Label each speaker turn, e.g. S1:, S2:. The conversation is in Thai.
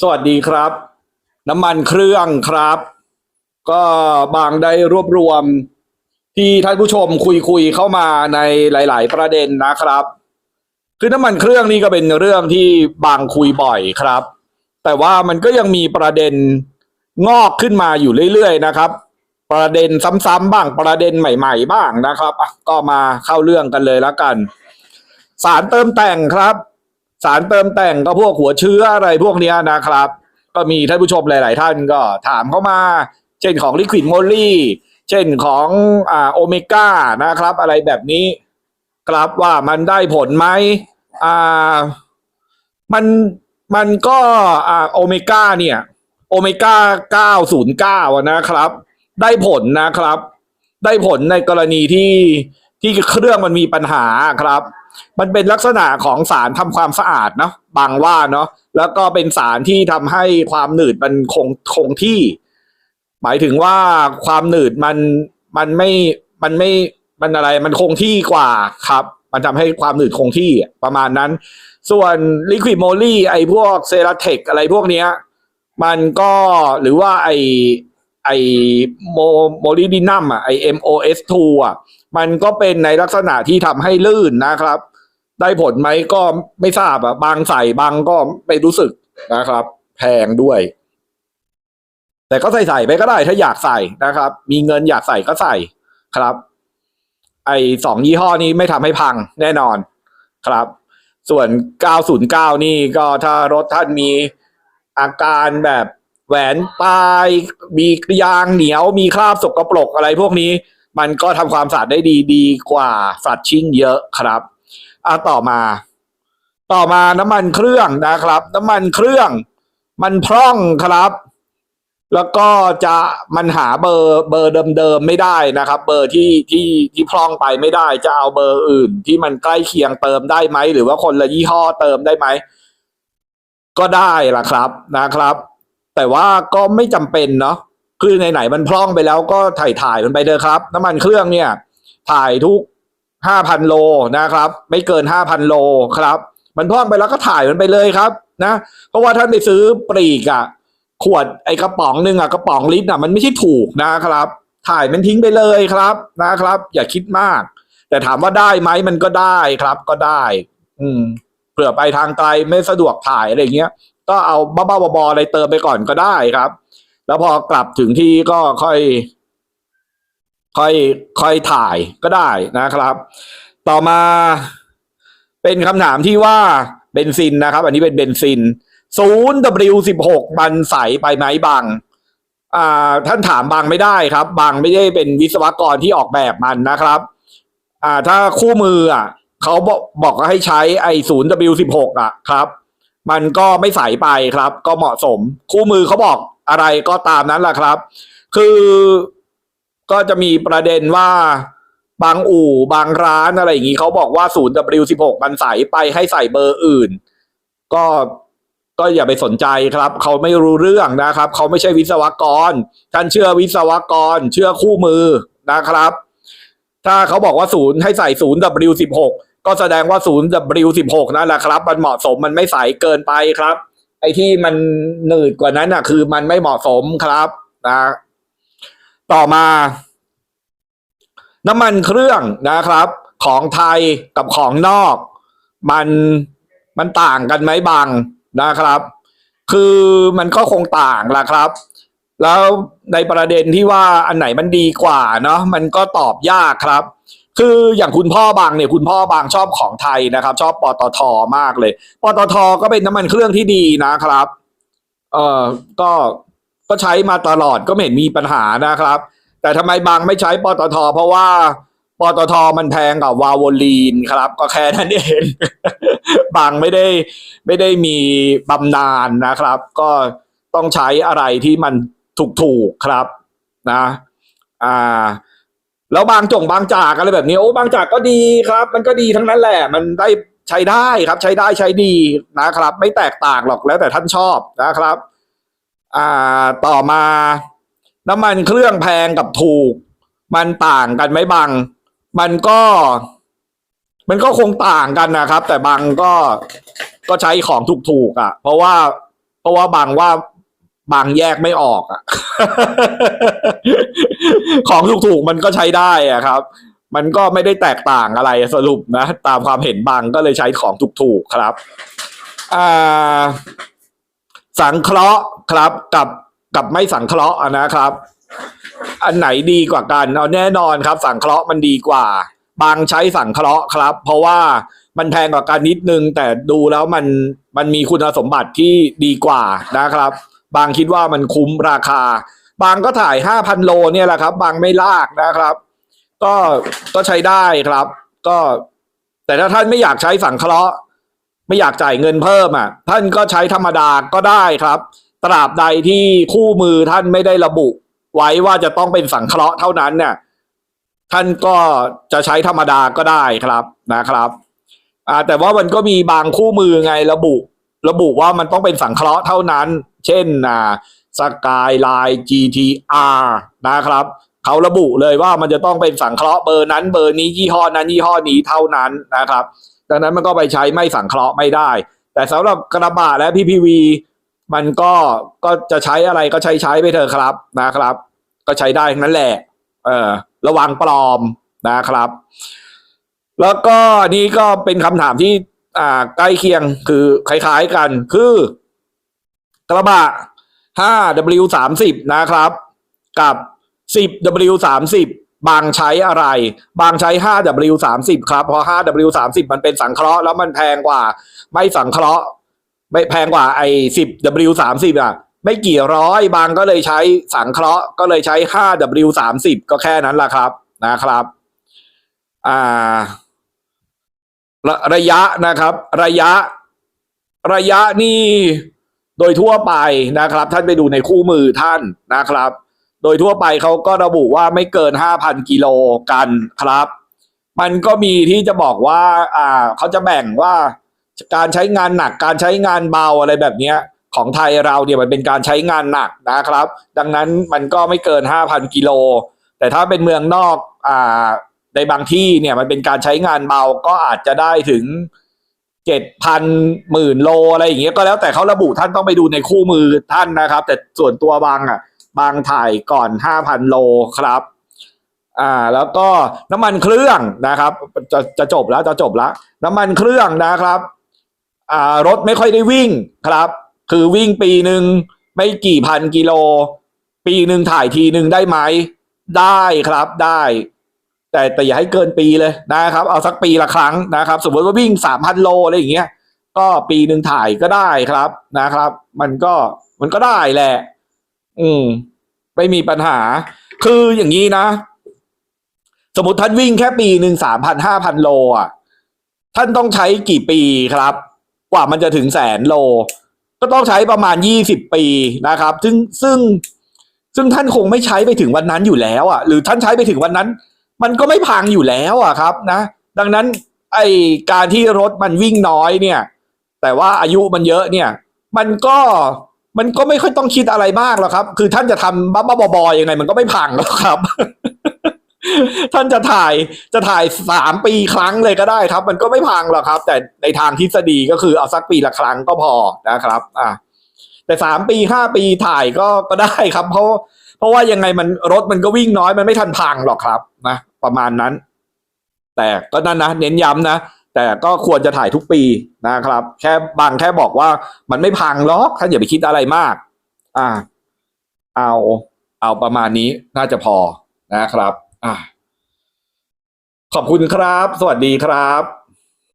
S1: สวัสดีครับน้ำมันเครื่องครับก็บางได้รวบรวมที่ท่านผู้ชมคุยเข้ามาในหลายๆประเด็นนะครับคือน้ำมันเครื่องนี่ก็เป็นเรื่องที่บางคุยบ่อยครับแต่ว่ามันก็ยังมีประเด็นงอกขึ้นมาอยู่เรื่อยๆนะครับประเด็นซ้ำๆบ้างประเด็นใหม่ๆบ้างนะครับก็มาเข้าเรื่องกันเลยแล้วกันสารเติมแต่งครับสารเติมแต่งก็พวกหัวเชื้ออะไรพวกนี้นะครับก็มีท่านผู้ชมหลายๆท่านก็ถามเข้ามาเช่นของลิควิดโมลี่เช่นของโอเมก้านะครับอะไรแบบนี้ครับว่ามันได้ผลไหมอ่ามันมันก็โอเมก้าเนี่ยโอเมก้า909นะครับได้ผลนะครับได้ผลในกรณีที่เครื่องมันมีปัญหาครับมันเป็นลักษณะของสารทำความสะอาดเนาะบางว่าเนาะแล้วก็เป็นสารที่ทำให้ความหนืดมันคงที่หมายถึงว่าความหนืดมันไม่มันไม่มันอะไรมันคงที่กว่าครับมันทำให้ความหนืดคงที่ประมาณนั้นส่วนลิควิดโมลี่ไอพวกเซราเทคอะไรพวกเนี้ยมันก็หรือว่าไอโมลิดินัมไอ MOS2 มันก็เป็นในลักษณะที่ทำให้ลื่นนะครับได้ผลไหมก็ไม่ทราบบางใส่บางก็ไม่รู้สึกนะครับแพงด้วยแต่ก็ใส่ไปก็ได้ถ้าอยากใส่นะครับมีเงินอยากใส่ก็ใส่ครับไอ2ยี่ห้อนี้ไม่ทำให้พังแน่นอนครับส่วน909นี่ก็ถ้ารถท่านมีอาการแบบแหวนตายมียางเหนียวมีคราบสกปรกอะไรพวกนี้มันก็ทำความสะอาดได้ดีกว่าฟัดชิ่งเยอะครับต่อมาน้ำมันเครื่องนะครับน้ำมันเครื่องมันพร่องครับแล้วก็จะมันหาเบอร์เดิมๆไม่ได้นะครับเบอร์ที่พร่องไปไม่ได้จะเอาเบอร์อื่นที่มันใกล้เคียงเติมได้ไหมหรือว่าคนละยี่ห้อเติมได้ไหมก็ได้ล่ะครับนะครับแต่ว่าก็ไม่จำเป็นเนาะคือไหนๆมันพร่องไปแล้วก็ถ่ายมันไปเถอะครับน้ำมันเครื่องเนี่ยถ่ายทุก5,000 โลนะครับไม่เกิน5,000 โลครับมันพร่องไปแล้วก็ถ่ายมันไปเลยครับนะเพราะว่าท่านไปซื้อปลีกขวดไอกระป๋องหนึ่งกระป๋องลิตรมันไม่ใช่ถูกนะครับถ่ายมันทิ้งไปเลยครับนะครับอย่าคิดมากแต่ถามว่าได้ไหมมันก็ได้ครับก็ได้เผื่อไปทางไกลไม่สะดวกถ่ายอะไรเงี้ยก็เอาบ้าๆบอๆอะไรเติมไปก่อนก็ได้ครับแล้วพอกลับถึงที่ก็ค่อยถ่ายก็ได้นะครับต่อมาเป็นคำถามที่ว่าเบนซินนะครับอันนี้เป็นเบนซิน0W16 มันใสไปไหมบางท่านถามบางไม่ได้ครับบางไม่ได้เป็นวิศวกรที่ออกแบบมันนะครับถ้าคู่มือเขาบอกว่าให้ใช้ไอ้ 0W16 ครับมันก็ไม่ใสไปครับก็เหมาะสมคู่มือเขาบอกอะไรก็ตามนั้นแหละครับคือก็จะมีประเด็นว่าบางอู่บางร้านอะไรอย่างนี้เขาบอกว่า 0W16 มันใสไปให้ใส่เบอร์อื่นก็อย่าไปสนใจครับเขาไม่รู้เรื่องนะครับเขาไม่ใช่วิศวกรท่านเชื่อวิศวกรเชื่อคู่มือนะครับถ้าเขาบอกว่า0ให้ใส่ 0W16 ก็แสดงว่า 0W16 นั่นแหละครับมันเหมาะสมมันไม่ใสเกินไปครับไอ้ที่มันหนืดกว่านั้นคือมันไม่เหมาะสมครับนะต่อมาน้ำมันเครื่องนะครับของไทยกับของนอกมันต่างกันไหมบางนะครับคือมันก็คงต่างล่ะครับแล้วในประเด็นที่ว่าอันไหนมันดีกว่าเนาะมันก็ตอบยากครับคืออย่างคุณพ่อบางเนี่ยคุณพ่อบางชอบของไทยนะครับชอบปตท.มากเลยปตท.ก็เป็นน้ำมันเครื่องที่ดีนะครับก็ใช้มาตลอดก็ไม่เห็นมีปัญหานะครับแต่ทำไมบางไม่ใช้ปตท.เพราะว่าปตท.มันแพงกับวาโวลีนครับก็แค่นั้นเอง บางไม่ได้มีบำนาญนะครับ ก็ต้องใช้อะไรที่มันถูกครับนะแล้วบางจากอะไรแบบนี้โอ้บางจากก็ดีครับมันก็ดีทั้งนั้นแหละมันได้ใช้ได้ครับใช้ได้ใช้ดีนะครับไม่แตกต่างหรอกแล้วแต่ท่านชอบนะครับต่อมาน้ำมันเครื่องแพงกับถูกมันต่างกันไหมบางมันก็คงต่างกันนะครับแต่บางก็ใช้ของถูกเพราะว่า ราะว่าบางแยกไม่ออกอะ ของถูกๆมันก็ใช้ได้อะครับ มันก็ไม่ได้แตกต่างอะไรสรุปนะตามความเห็นบางก็เลยใช้ของถูกๆครับอ่าสังเคราะห์ครับกับไม่สังเคราะห์นะครับ อันไหนดีกว่ากันเอาแน่นอนครับสังเคราะห์มันดีกว่าบางใช้สังเคราะห์ครับเพราะว่ามันแพงกว่ากันนิดนึงแต่ดูแล้วมันมีคุณสมบัติที่ดีกว่านะครับบางคิดว่ามันคุ้มราคาบางก็ถ่าย 5,000 โลเนี่ยแหละครับบางไม่ลากนะครับก็ใช้ได้ครับก็แต่ถ้าท่านไม่อยากใช้สังเคราะห์ไม่อยากจ่ายเงินเพิ่มอ่ะท่านก็ใช้ธรรมดาก็ได้ครับตราบใดที่คู่มือท่านไม่ได้ระบุไว้ว่าจะต้องเป็นสังเคราะห์เท่านั้นเนี่ยท่านก็จะใช้ธรรมดาก็ได้ครับนะครับแต่ว่ามันก็มีบางคู่มือไงระบุว่ามันต้องเป็นสังเคราะห์เท่านั้นเช่นสกายไลน์ GTR นะครับเขาระบุเลยว่ามันจะต้องเป็นสังเคราะห์เบอร์นั้นเบอร์นี้ยี่ห้อนั้นยี่ห้อนี้เท่านั้นนะครับดังนั้นมันก็ไปใช้ไม่สังเคราะห์ไม่ได้แต่สำหรับกระบะและ PPV มันก็จะใช้อะไรก็ใช้ไปเถอะครับนะครับก็ใช้ได้นั่นแหละระวังปลอมนะครับแล้วก็นี่ก็เป็นคำถามที่ใกล้เคียงคือคล้ายๆกันคือกระบะ 5W30 นะครับกับ 10W30 บางใช้อะไรบางใช้ 5W30 ครับเพราะ 5W30 มันเป็นสังเคราะห์แล้วมันแพงกว่าไม่สังเคราะห์ไม่แพงกว่าไอ้ 10W30 อ่ะไม่กี่ร้อยบางก็เลยใช้สังเคราะห์ก็เลยใช้ 5W30 ก็แค่นั้นแหละครับนะครับระยะนะครับระยะนี่โดยทั่วไปนะครับท่านไปดูในคู่มือท่านนะครับโดยทั่วไปเขาก็ระบุว่าไม่เกิน 5,000 กิโลกันครับมันก็มีที่จะบอกว่าเขาจะแบ่งว่าการใช้งานหนักการใช้งานเบาอะไรแบบนี้ของไทยเราเนี่ยมันเป็นการใช้งานหนักนะครับดังนั้นมันก็ไม่เกิน 5,000 กิโลแต่ถ้าเป็นเมืองนอกในบางที่เนี่ยมันเป็นการใช้งานเบาก็อาจจะได้ถึง 7,000 10,000 โลอะไรอย่างเงี้ยก็แล้วแต่เขาระบุท่านต้องไปดูในคู่มือท่านนะครับแต่ส่วนตัวบางถ่ายก่อน 5,000 โลครับแล้วก็น้ำมันเครื่องนะครับจะจบแล้วน้ำมันเครื่องนะครับรถไม่ค่อยได้วิ่งครับคือวิ่งปีหนึ่งไม่กี่พันกิโลปีหนึ่งถ่ายทีหนึ่งได้ไหมได้ครับได้แต่อย่าให้เกินปีเลยนะครับเอาสักปีละครั้งนะครับสมมติว่าวิ่ง 3,000 โลอะไรอย่างเงี้ยก็ปีหนึ่งถ่ายก็ได้ครับนะครับมันก็ได้แหละไม่มีปัญหาคืออย่างนี้นะสมมติท่านวิ่งแค่ปีหนึ่ง 3,000-5,000 โลท่านต้องใช้กี่ปีครับกว่ามันจะถึง100,000 โลก็ต้องใช้ประมาณ20 ปีนะครับซึ่งท่านคงไม่ใช้ไปถึงวันนั้นอยู่แล้วหรือท่านใช้ไปถึงวันนั้นมันก็ไม่พังอยู่แล้วครับนะดังนั้นไอการที่รถมันวิ่งน้อยเนี่ยแต่ว่าอายุมันเยอะเนี่ยมันก็ไม่ค่อยต้องคิดอะไรมากหรอกครับคือท่านจะทำบ้าๆบอๆยังไงมันก็ไม่พังหรอกครับ ท่านจะถ่าย3 ปีครั้งเลยก็ได้ครับมันก็ไม่พังหรอกครับแต่ในทางทฤษฎีก็คือเอาสักปีละครั้งก็พอนะครับแต่3 ปี 5 ปีถ่ายก็ได้ครับเพราะว่ายังไงรถมันก็วิ่งน้อยมันไม่ทันพังหรอกครับนะประมาณนั้นแต่ก็นั่นนะเน้นย้ำนะแต่ก็ควรจะถ่ายทุกปีนะครับแค่บอกว่ามันไม่พังหรอกท่านอย่าไปคิดอะไรมากเอาประมาณนี้น่าจะพอนะครับขอบคุณครับสวัสดีครับ